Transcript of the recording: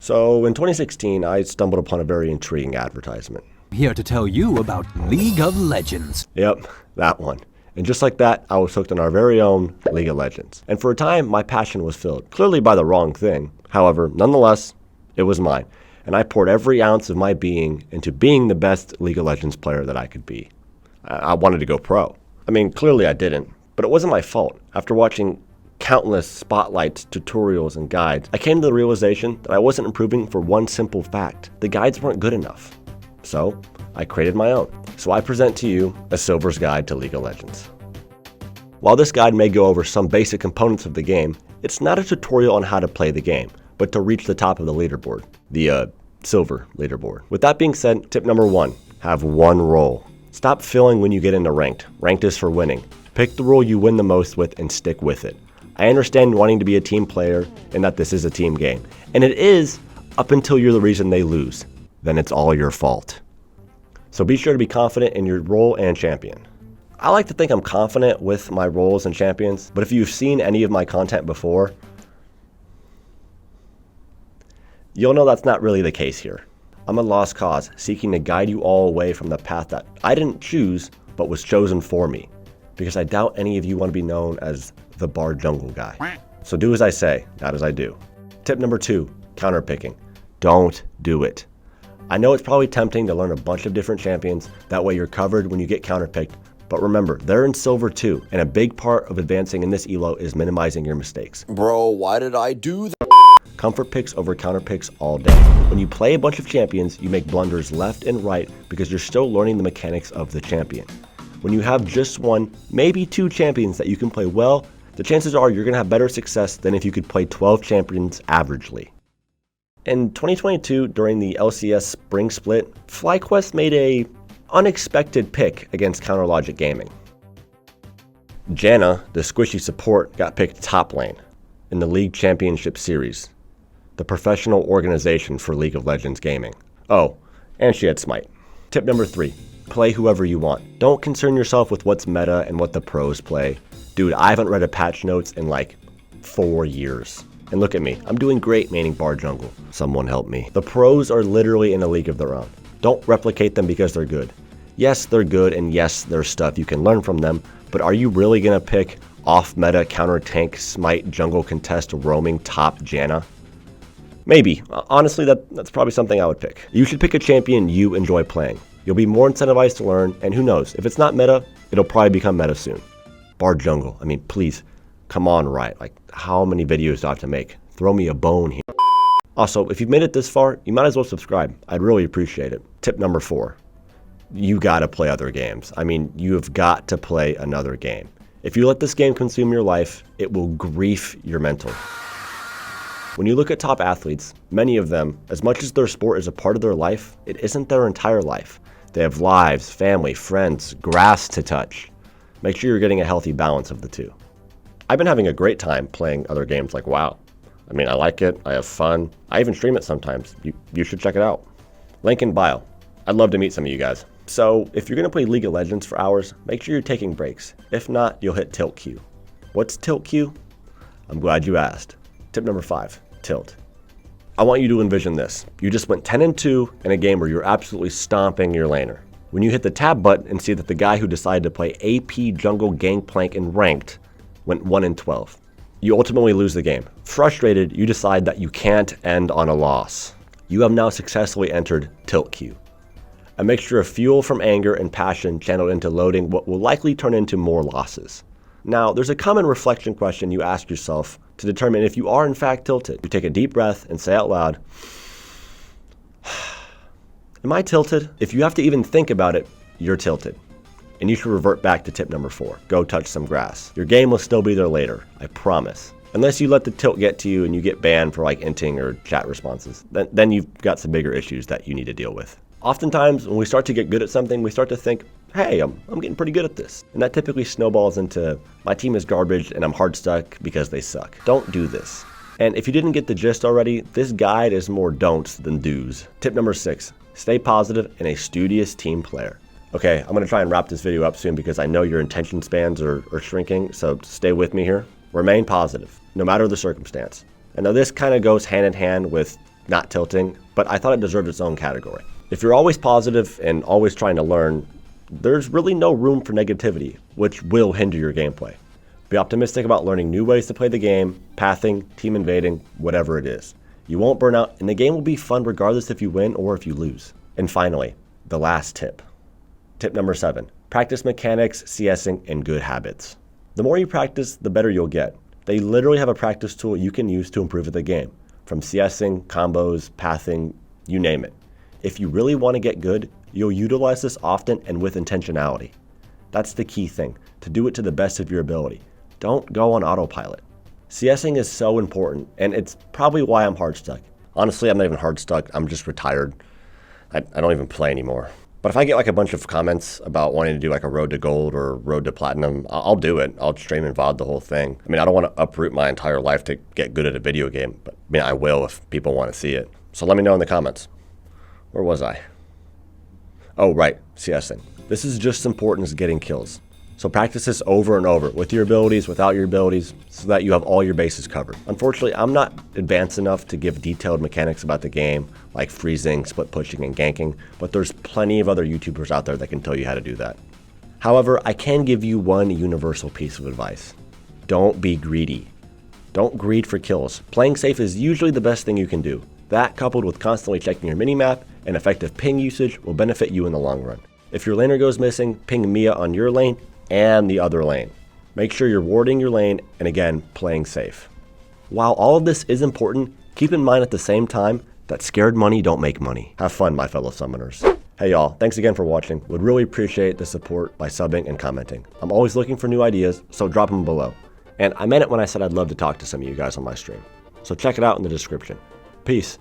So in 2016, I stumbled upon a very intriguing advertisement. Here to tell you about League of Legends. Yep, that one. And just like that, I was hooked on our very own League of Legends. And for a time, my passion was filled, clearly by the wrong thing. However, nonetheless, it was mine. And I poured every ounce of my being into being the best League of Legends player that I could be. I wanted to go pro. I mean, clearly I didn't, but it wasn't my fault. After watching countless spotlights, tutorials, and guides, I came to the realization that I wasn't improving for one simple fact. The guides weren't good enough. So I created my own. So I present to you a Silver's Guide to League of Legends. While this guide may go over some basic components of the game, it's not a tutorial on how to play the game, but to reach the top of the leaderboard, the silver leaderboard. With that being said, tip number 1, have one role. Stop filling when you get into ranked. Ranked is for winning. Pick the role you win the most with and stick with it. I understand wanting to be a team player and that this is a team game. And it is up until you're the reason they lose. Then it's all your fault. So be sure to be confident in your role and champion. I like to think I'm confident with my roles and champions, but if you've seen any of my content before, you'll know that's not really the case here. I'm a lost cause, seeking to guide you all away from the path that I didn't choose, but was chosen for me. Because I doubt any of you want to be known as the bar jungle guy. So do as I say, not as I do. Tip number 2, counterpicking. Don't do it. I know it's probably tempting to learn a bunch of different champions, that way you're covered when you get counterpicked, but remember, they're in silver too, and a big part of advancing in this elo is minimizing your mistakes. Bro, why did I do that? Comfort picks over counter picks all day. When you play a bunch of champions, you make blunders left and right because you're still learning the mechanics of the champion. When you have just one, maybe 2 champions that you can play well, the chances are you're going to have better success than if you could play 12 champions averagely. In 2022, during the LCS Spring Split, FlyQuest made a unexpected pick against Counter Logic Gaming. Janna, the squishy support, got picked top lane in the League Championship Series, the professional organization for League of Legends gaming. Oh, and she had Smite. Tip number 3, play whoever you want. Don't concern yourself with what's meta and what the pros play. Dude, I haven't read a patch notes in like 4 years. And look at me, I'm doing great maining bar jungle. Someone help me. The pros are literally in a league of their own. Don't replicate them because they're good. Yes, they're good, and yes, there's stuff you can learn from them, but are you really gonna pick off-meta counter tank smite jungle contest roaming top Janna? Maybe. Honestly, that's probably something I would pick. You should pick a champion you enjoy playing. You'll be more incentivized to learn, and who knows, if it's not meta, it'll probably become meta soon. Bar jungle, I mean, please, come on, right? Like, how many videos do I have to make? Throw me a bone here. Also, if you've made it this far, you might as well subscribe. I'd really appreciate it. Tip number 4, you gotta play other games. I mean, you have got to play another game. If you let this game consume your life, it will grief your mental. When you look at top athletes, many of them, as much as their sport is a part of their life, it isn't their entire life. They have lives, family, friends, grass to touch. Make sure you're getting a healthy balance of the two. I've been having a great time playing other games like WoW. I mean, I like it, I have fun. I even stream it sometimes. You should check it out. Link in bio. I'd love to meet some of you guys. So if you're gonna play League of Legends for hours, make sure you're taking breaks. If not, you'll hit tilt Q. What's tilt Q? I'm glad you asked. Tip number 5, tilt. I want you to envision this. You just went 10-2 in a game where you're absolutely stomping your laner. When you hit the tab button and see that the guy who decided to play AP jungle gangplank in ranked went 1-12. You ultimately lose the game. Frustrated, you decide that you can't end on a loss. You have now successfully entered tilt Q. A mixture of fuel from anger and passion channeled into loading what will likely turn into more losses. Now, there's a common reflection question you ask yourself to determine if you are in fact tilted. You take a deep breath and say out loud, am I tilted? If you have to even think about it, you're tilted. And you should revert back to tip number 4. Go touch some grass. Your game will still be there later, I promise. Unless you let the tilt get to you and you get banned for like inting or chat responses. Then you've got some bigger issues that you need to deal with. Oftentimes, when we start to get good at something, we start to think, hey, I'm getting pretty good at this. And that typically snowballs into, my team is garbage and I'm hard stuck because they suck. Don't do this. And if you didn't get the gist already, this guide is more don'ts than do's. Tip number 6, stay positive and a studious team player. Okay, I'm gonna try and wrap this video up soon because I know your attention spans are shrinking, so stay with me here. Remain positive, no matter the circumstance. And now this kind of goes hand in hand with not tilting, but I thought it deserved its own category. If you're always positive and always trying to learn, there's really no room for negativity, which will hinder your gameplay. Be optimistic about learning new ways to play the game, pathing, team invading, whatever it is. You won't burn out, and the game will be fun regardless if you win or if you lose. And finally, the last tip. Tip number 7, practice mechanics, CSing, and good habits. The more you practice, the better you'll get. They literally have a practice tool you can use to improve at the game, from CSing, combos, pathing, you name it. If you really want to get good, you'll utilize this often and with intentionality. That's the key thing, to do it to the best of your ability. Don't go on autopilot. CSing is so important, and it's probably why I'm hard stuck. Honestly, I'm not even hard stuck, I'm just retired. I don't even play anymore. But if I get like a bunch of comments about wanting to do like a road to gold or road to platinum, I'll do it. I'll stream and VOD the whole thing. I mean, I don't want to uproot my entire life to get good at a video game, but I mean, I will if people want to see it. So let me know in the comments. Where was I? Oh, right, CSing. This is just as important as getting kills. So practice this over and over, with your abilities, without your abilities, so that you have all your bases covered. Unfortunately, I'm not advanced enough to give detailed mechanics about the game, like freezing, split pushing, and ganking, but there's plenty of other YouTubers out there that can tell you how to do that. However, I can give you one universal piece of advice. Don't be greedy. Don't greed for kills. Playing safe is usually the best thing you can do. That, coupled with constantly checking your minimap and effective ping usage, will benefit you in the long run. If your laner goes missing, ping Mia on your lane and the other lane. Make sure you're warding your lane and again, playing safe. While all of this is important, keep in mind at the same time that scared money don't make money. Have fun, my fellow summoners. Hey y'all, thanks again for watching. Would really appreciate the support by subbing and commenting. I'm always looking for new ideas, so drop them below. And I meant it when I said I'd love to talk to some of you guys on my stream. So check it out in the description. Peace.